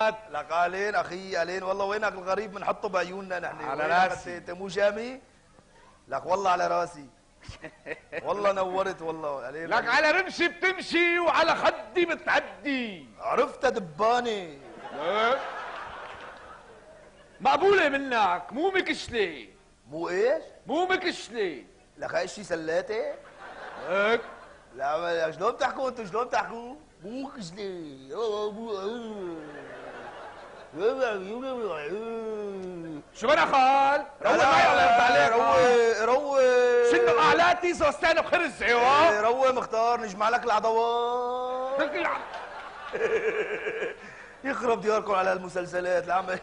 لك قالين اخي قالين والله وينك الغريب بنحطه بعيوننا نحن على راسي. انت مو شامي؟ لك والله على راسي. والله نورت والله قالين لك على رمشي بتمشي وعلى خدي بتعدي. عرفتها دبانه. لك مقبولة منك مو مكشلة. مو ايش؟ مو مكشلة. لك هاي الشي سلاتي؟ لك لا شلون بتحكوا انتم شلون بتحكوا؟ مو كشلي. شو بنا خال؟ روق معي الله يرضى عليك. روق شنو اعلاتي سوستانه بخرز ايوه. روق مختار نجمع لك العضوات. يخرب دياركم على هالمسلسلات العمل.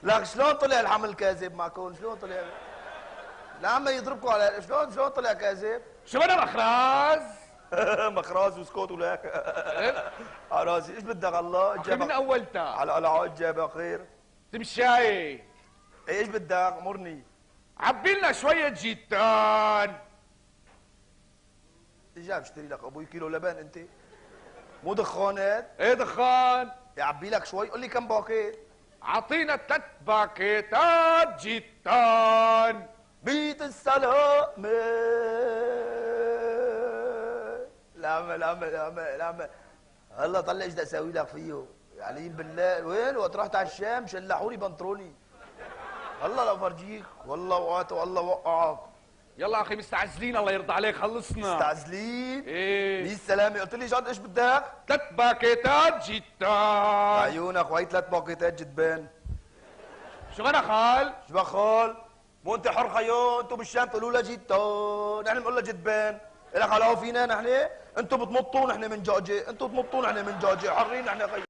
لك شلون طلع الحمل كاذب معكم؟ شلون طلع؟ العم يضربكم على شلون طلع كاذب؟ شو بنا مخراز؟ مخراز وسكوت ولك. على راسي ايش بدك الله؟ اخي من اولتها على قلعات جابها خير. تمشاي. ايش بدك؟ امرني. عبي لنا شوية جيتان. ايش جاي بشتري لك ابوي كيلو لبن انت؟ مو دخانات؟ ايه دخان؟ يعبي لك شوي قول لي كم باكيت؟ اعطينا 3 باكيتات جيتان. بيت السلام. لا هلا طلع ايش بدي اسوي لك فيه؟ يعني بالله وين وقت رحت على الشام شلحوا لي بنطلوني. هلا لا فرجيك والله وقعت والله وقعك. يلا اخي مستعجلين الله يرضى عليك خلصنا. مستعجلين؟ ايه مين السلامة؟ قلت لي جد ايش بدك؟ 3 باكيتات جيتان. عيونك وهي 3 باكيتات جدبان. شو غنى خال؟ شو بخال؟ مو انت حر خيو انتم بالشام تقولوا لها جيتان، نحن بنقول لها جدبان. لك على فينا نحن؟ انتم بتمطوا نحن من جاجي، انتم بتمطوا نحن من جاجي، حرين نحن خيو.